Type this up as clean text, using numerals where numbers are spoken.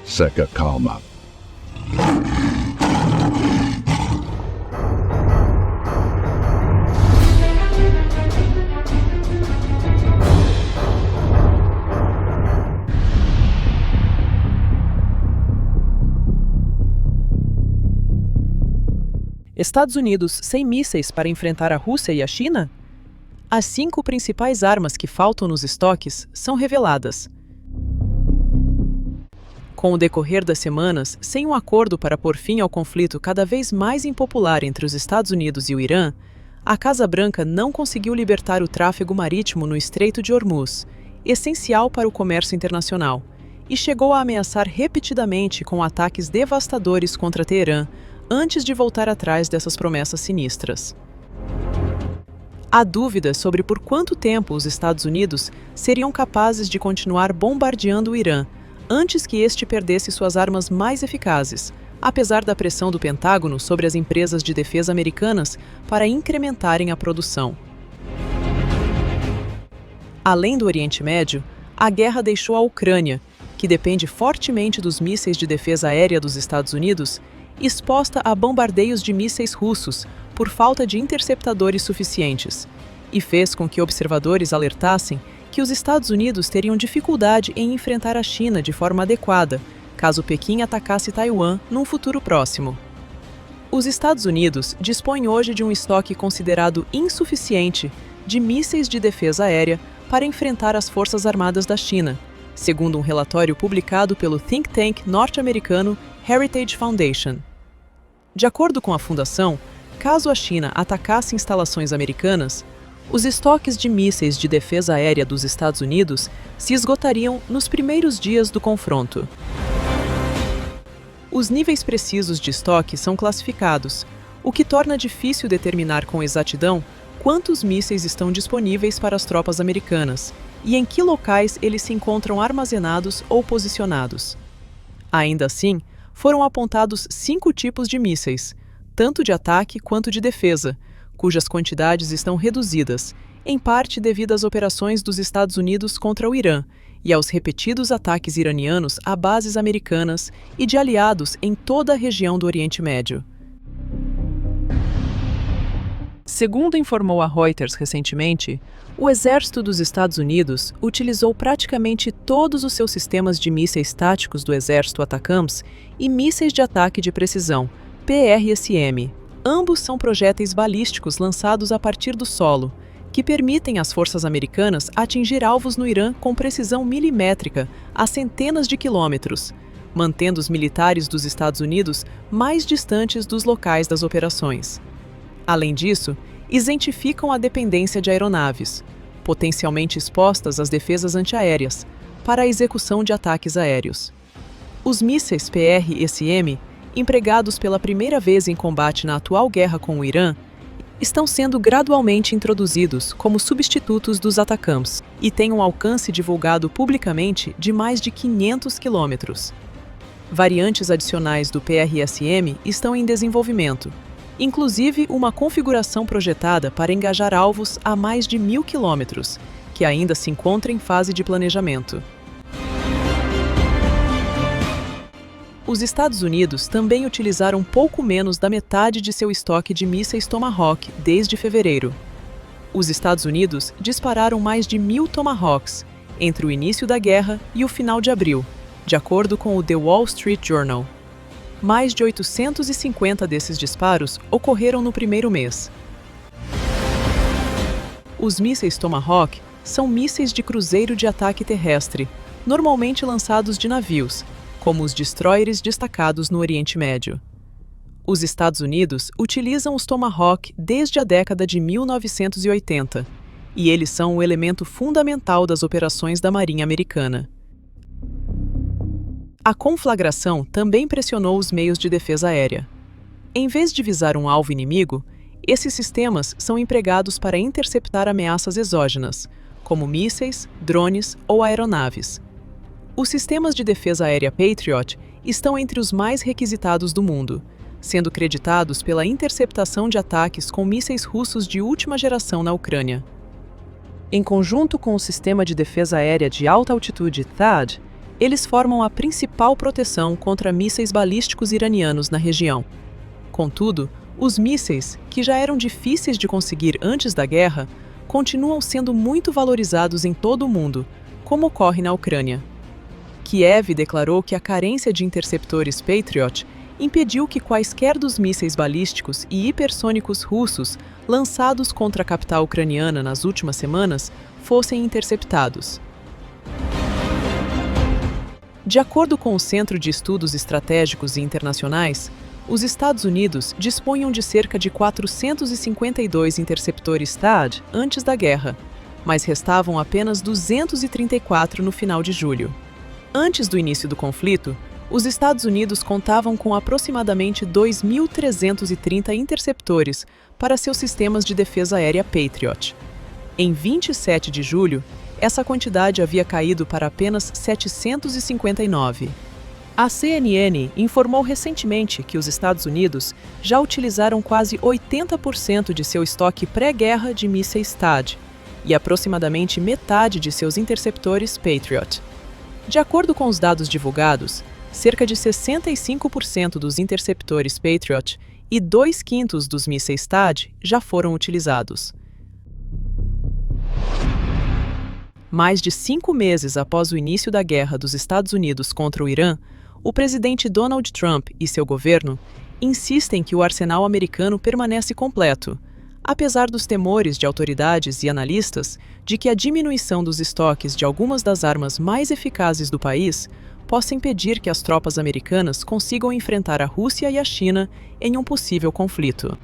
Seca calma. Estados Unidos sem mísseis para enfrentar a Rússia e a China? As 5 principais armas que faltam nos estoques são reveladas. Com o decorrer das semanas, sem um acordo para pôr fim ao conflito cada vez mais impopular entre os Estados Unidos e o Irã, a Casa Branca não conseguiu libertar o tráfego marítimo no Estreito de Hormuz, essencial para o comércio internacional, e chegou a ameaçar repetidamente com ataques devastadores contra Teherã, antes de voltar atrás dessas promessas sinistras. Há dúvidas sobre por quanto tempo os Estados Unidos seriam capazes de continuar bombardeando o Irã, antes que este perdesse suas armas mais eficazes, apesar da pressão do Pentágono sobre as empresas de defesa americanas para incrementarem a produção. Além do Oriente Médio, a guerra deixou a Ucrânia, que depende fortemente dos mísseis de defesa aérea dos Estados Unidos, exposta a bombardeios de mísseis russos por falta de interceptadores suficientes, e fez com que observadores alertassem que os Estados Unidos teriam dificuldade em enfrentar a China de forma adequada, caso Pequim atacasse Taiwan num futuro próximo. Os Estados Unidos dispõem hoje de um estoque considerado insuficiente de mísseis de defesa aérea para enfrentar as Forças Armadas da China, segundo um relatório publicado pelo think tank norte-americano Heritage Foundation. De acordo com a fundação, caso a China atacasse instalações americanas, os estoques de mísseis de defesa aérea dos Estados Unidos se esgotariam nos primeiros dias do confronto. Os níveis precisos de estoque são classificados, o que torna difícil determinar com exatidão quantos mísseis estão disponíveis para as tropas americanas e em que locais eles se encontram armazenados ou posicionados. Ainda assim, foram apontados 5 tipos de mísseis, tanto de ataque quanto de defesa, cujas quantidades estão reduzidas, em parte devido às operações dos Estados Unidos contra o Irã e aos repetidos ataques iranianos a bases americanas e de aliados em toda a região do Oriente Médio. Segundo informou a Reuters recentemente, o Exército dos Estados Unidos utilizou praticamente todos os seus sistemas de mísseis táticos do Exército ATACMS e mísseis de ataque de precisão, PRSM. Ambos são projéteis balísticos lançados a partir do solo, que permitem às forças americanas atingir alvos no Irã com precisão milimétrica a centenas de quilômetros, mantendo os militares dos Estados Unidos mais distantes dos locais das operações. Além disso, isentificam a dependência de aeronaves, potencialmente expostas às defesas antiaéreas, para a execução de ataques aéreos. Os mísseis PRSM, empregados pela primeira vez em combate na atual guerra com o Irã, estão sendo gradualmente introduzidos como substitutos dos ATACMS e têm um alcance divulgado publicamente de mais de 500 quilômetros. Variantes adicionais do PRSM estão em desenvolvimento, inclusive uma configuração projetada para engajar alvos a mais de 1.000 quilômetros, que ainda se encontra em fase de planejamento. Os Estados Unidos também utilizaram pouco menos da metade de seu estoque de mísseis Tomahawk desde fevereiro. Os Estados Unidos dispararam mais de 1.000 Tomahawks entre o início da guerra e o final de abril, de acordo com o The Wall Street Journal. Mais de 850 desses disparos ocorreram no primeiro mês. Os mísseis Tomahawk são mísseis de cruzeiro de ataque terrestre, normalmente lançados de navios, como os destroyers destacados no Oriente Médio. Os Estados Unidos utilizam os Tomahawk desde a década de 1980, e eles são o elemento fundamental das operações da Marinha Americana. A conflagração também pressionou os meios de defesa aérea. Em vez de visar um alvo inimigo, esses sistemas são empregados para interceptar ameaças exógenas, como mísseis, drones ou aeronaves. Os sistemas de defesa aérea Patriot estão entre os mais requisitados do mundo, sendo creditados pela interceptação de ataques com mísseis russos de última geração na Ucrânia. Em conjunto com o Sistema de Defesa Aérea de Alta Altitude THAAD, eles formam a principal proteção contra mísseis balísticos iranianos na região. Contudo, os mísseis, que já eram difíceis de conseguir antes da guerra, continuam sendo muito valorizados em todo o mundo, como ocorre na Ucrânia. Kiev declarou que a carência de interceptores Patriot impediu que quaisquer dos mísseis balísticos e hipersônicos russos lançados contra a capital ucraniana nas últimas semanas fossem interceptados. De acordo com o Centro de Estudos Estratégicos e Internacionais, os Estados Unidos dispunham de cerca de 452 interceptores THAAD antes da guerra, mas restavam apenas 234 no final de julho. Antes do início do conflito, os Estados Unidos contavam com aproximadamente 2.330 interceptores para seus sistemas de defesa aérea Patriot. Em 27 de julho, essa quantidade havia caído para apenas 759. A CNN informou recentemente que os Estados Unidos já utilizaram quase 80% de seu estoque pré-guerra de mísseis THAAD e aproximadamente metade de seus interceptores Patriot. De acordo com os dados divulgados, cerca de 65% dos interceptores Patriot e 2/5 dos mísseis THAAD já foram utilizados. Mais de 5 meses após o início da guerra dos Estados Unidos contra o Irã, o presidente Donald Trump e seu governo insistem que o arsenal americano permanece completo, apesar dos temores de autoridades e analistas de que a diminuição dos estoques de algumas das armas mais eficazes do país possa impedir que as tropas americanas consigam enfrentar a Rússia e a China em um possível conflito.